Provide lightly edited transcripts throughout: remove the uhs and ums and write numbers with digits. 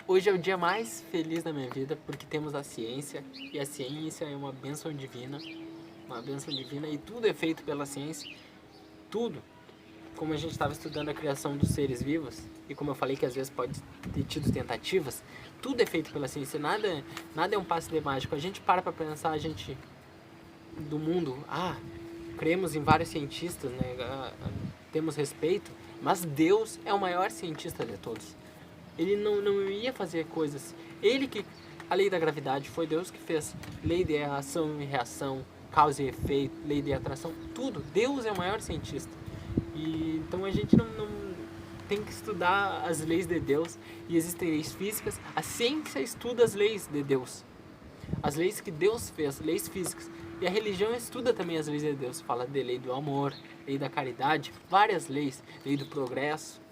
Hoje é o dia mais feliz da minha vida porque temos a ciência, e a ciência é uma bênção divina, e tudo é feito pela ciência, tudo. Como a gente estava estudando a criação dos seres vivos, e como eu falei que às vezes pode ter tido tentativas, tudo é feito pela ciência, nada é um passe de mágico. A gente para pensar, a gente do mundo, cremos em vários cientistas, né? Temos respeito, mas Deus é o maior cientista de todos. Ele não ia fazer coisas. A lei da gravidade foi Deus que fez. Lei de ação e reação, causa e efeito, lei de atração, tudo. Deus é o maior cientista. E então a gente não tem que estudar as leis de Deus. E existem leis físicas. A ciência estuda as leis de Deus. As leis que Deus fez, leis físicas. E a religião estuda também as leis de Deus. Fala de lei do amor, lei da caridade, várias leis, lei do progresso.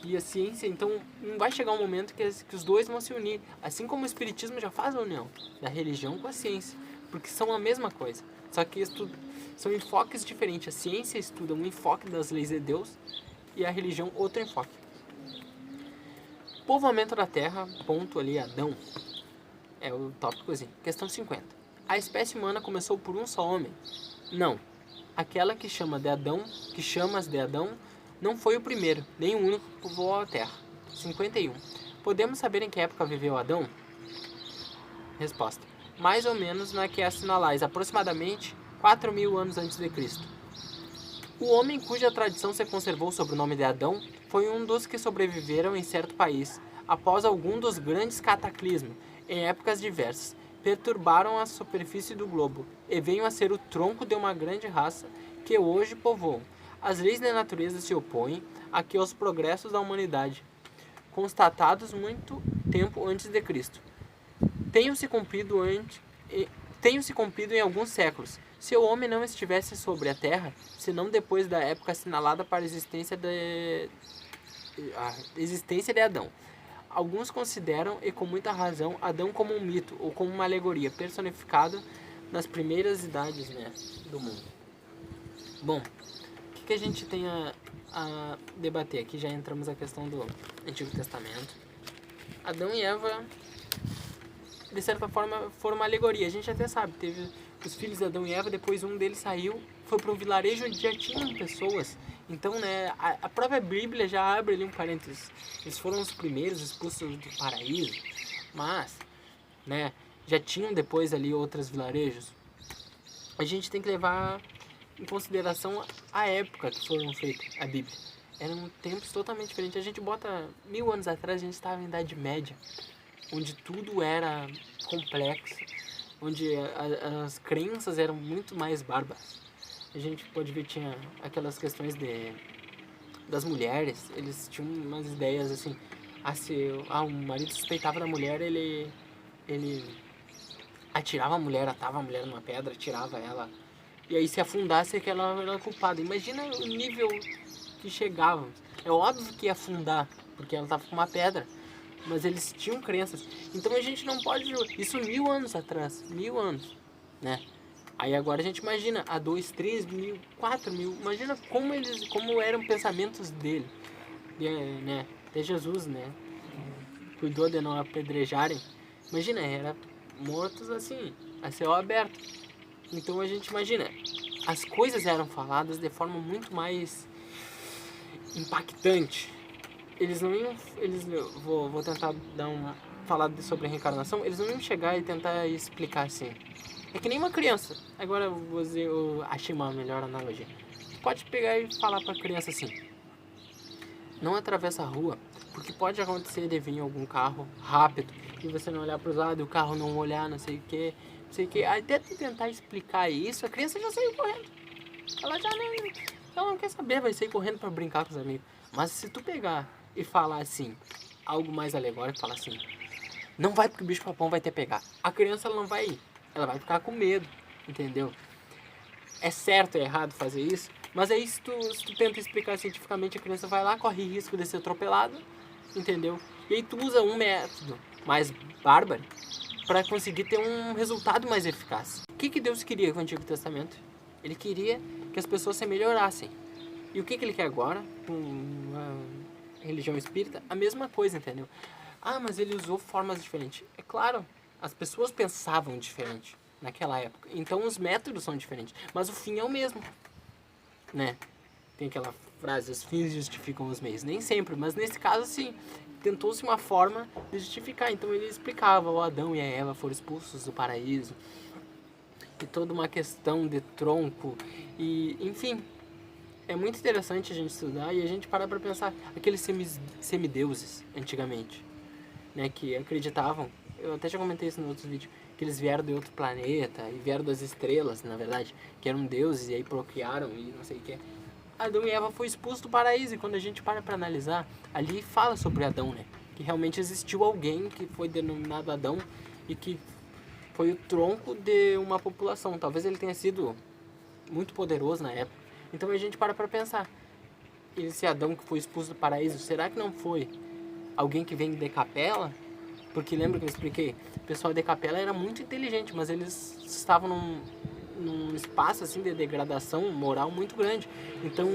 E a ciência, então, não vai chegar um momento que os dois vão se unir. Assim como o espiritismo já faz a união da religião com a ciência. Porque são a mesma coisa. Só que são enfoques diferentes. A ciência estuda um enfoque das leis de Deus e a religião outro enfoque. Povoamento da Terra, ponto ali, Adão. É o tópicozinho. Questão 50. A espécie humana começou por um só homem? Não. Aquela que chamas de Adão, não foi o primeiro, nem o único que povoou a Terra. 51. Podemos saber em que época viveu Adão? Resposta. Mais ou menos na que assinalais, aproximadamente 4.000 anos antes de Cristo. O homem cuja tradição se conservou sob o nome de Adão foi um dos que sobreviveram em certo país, após algum dos grandes cataclismos, em épocas diversas, perturbaram a superfície do globo, e veio a ser o tronco de uma grande raça que hoje povoam. As leis da natureza se opõem aqui aos progressos da humanidade, constatados muito tempo antes de Cristo. Tenham-se cumprido em alguns séculos, se o homem não estivesse sobre a terra, senão depois da época assinalada para a existência de Adão. Alguns consideram, e com muita razão, Adão como um mito ou como uma alegoria personificada nas primeiras idades, né, do mundo. Bom, o que a gente tem a debater? Aqui já entramos na questão do Antigo Testamento. Adão e Eva, de certa forma, foram uma alegoria. A gente até sabe, teve os filhos de Adão e Eva, depois um deles saiu, foi para um vilarejo onde já tinham pessoas. Então, né, a própria Bíblia já abre ali um parênteses. Eles foram os primeiros expulsos do paraíso, mas, né, já tinham depois ali outros vilarejos. A gente tem que levar em consideração a época que foram feitas a Bíblia. Eram tempos totalmente diferentes. A gente bota 1000 anos atrás, a gente estava em Idade Média, onde tudo era complexo, onde as crenças eram muito mais bárbaras. A gente pode ver, tinha aquelas questões das mulheres, eles tinham umas ideias assim, o marido suspeitava da mulher, ele atirava a mulher, atava a mulher numa pedra, tirava ela, e aí se afundasse que ela era culpada. Imagina o nível que chegávamos. É óbvio que ia afundar, porque ela estava com uma pedra, mas eles tinham crenças. Então a gente não pode... Isso 1000 anos atrás, 1000 anos, né? Aí agora a gente imagina, há 2, 3 mil, 4 mil, imagina como eram pensamentos dele, né? Até Jesus, né? Cuidou de não apedrejarem. Imagina, era mortos assim, a céu aberto. Então a gente imagina, as coisas eram faladas de forma muito mais impactante. Eles não iam, vou tentar falar sobre a reencarnação, eles não iam chegar e tentar explicar assim. É que nem uma criança. Agora eu achei uma melhor analogia. Você pode pegar e falar pra criança assim: não atravessa a rua, porque pode acontecer de vir algum carro rápido e você não olhar para os lados e o carro não olhar, não sei o que. Até tentar explicar isso, a criança já saiu correndo. Ela não quer saber, vai sair correndo para brincar com os amigos. Mas se tu pegar e falar assim, algo mais alegórico, falar assim: não vai porque o bicho papão vai te pegar. A criança ela não vai ir. Ela vai ficar com medo, entendeu? É certo ou errado fazer isso, mas aí se tu tenta explicar cientificamente, a criança vai lá, corre risco de ser atropelada, entendeu? E aí tu usa um método mais bárbaro para conseguir ter um resultado mais eficaz. O que Deus queria com o Antigo Testamento? Ele queria que as pessoas se melhorassem. E o que ele quer agora com a religião espírita? A mesma coisa, entendeu? Ah, mas ele usou formas diferentes. É claro, as pessoas pensavam diferente naquela época. Então os métodos são diferentes. Mas o fim é o mesmo, né? Tem aquela frase, os fins justificam os meios. Nem sempre, mas nesse caso, sim. Tentou-se uma forma de justificar. Então ele explicava, o Adão e a Eva foram expulsos do paraíso. E toda uma questão de tronco. E, enfim, é muito interessante a gente estudar e a gente parar para pensar. Aqueles semideuses, antigamente, né, que acreditavam, eu até já comentei isso em outros vídeos, que eles vieram de outro planeta e vieram das estrelas, na verdade, que eram deuses e aí procriaram e não sei o que. Adão e Eva foi expulso do paraíso e quando a gente para analisar, ali fala sobre Adão, né, que realmente existiu alguém que foi denominado Adão e que foi o tronco de uma população. Talvez ele tenha sido muito poderoso na época. Então a gente para pensar, esse Adão que foi expulso do paraíso, será que não foi alguém que vem de Capela? Porque lembra que eu expliquei? O pessoal de Capela era muito inteligente, mas eles estavam num espaço assim de degradação moral muito grande. Então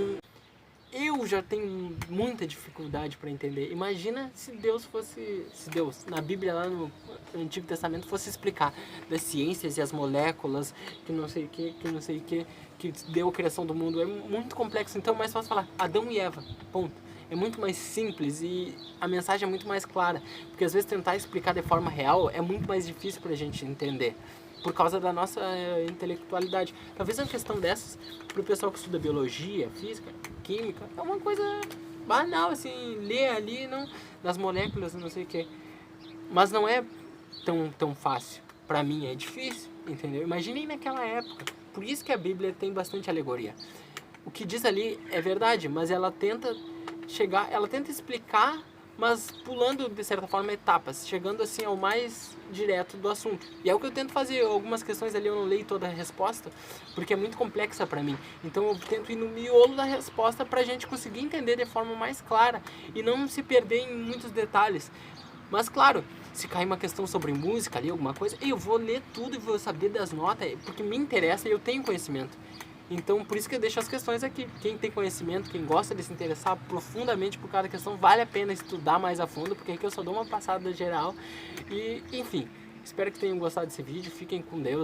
eu já tenho muita dificuldade para entender. Imagina se Deus, na Bíblia, lá no Antigo Testamento, fosse explicar das ciências e as moléculas, que não sei o que deu a criação do mundo. É muito complexo, então é mais fácil falar Adão e Eva, ponto. É muito mais simples e a mensagem é muito mais clara. Porque às vezes tentar explicar de forma real é muito mais difícil para a gente entender. Por causa da nossa intelectualidade. Talvez uma questão dessas, para o pessoal que estuda biologia, física, química, é uma coisa banal, assim, ler ali, não, das moléculas, não sei o que. Mas não é tão fácil. Para mim é difícil, entendeu? Imaginem naquela época. Por isso que a Bíblia tem bastante alegoria. O que diz ali é verdade, mas ela tenta explicar, mas pulando de certa forma etapas, chegando assim ao mais direto do assunto. E é o que eu tento fazer. Algumas questões ali eu não leio toda a resposta, porque é muito complexa para mim. Então eu tento ir no miolo da resposta para a gente conseguir entender de forma mais clara e não se perder em muitos detalhes. Mas claro, se cair uma questão sobre música ali, alguma coisa, eu vou ler tudo e vou saber das notas, porque me interessa e eu tenho conhecimento. Então, por isso que eu deixo as questões aqui. Quem tem conhecimento, quem gosta de se interessar profundamente por cada questão, vale a pena estudar mais a fundo, porque aqui eu só dou uma passada geral. E, enfim, espero que tenham gostado desse vídeo. Fiquem com Deus.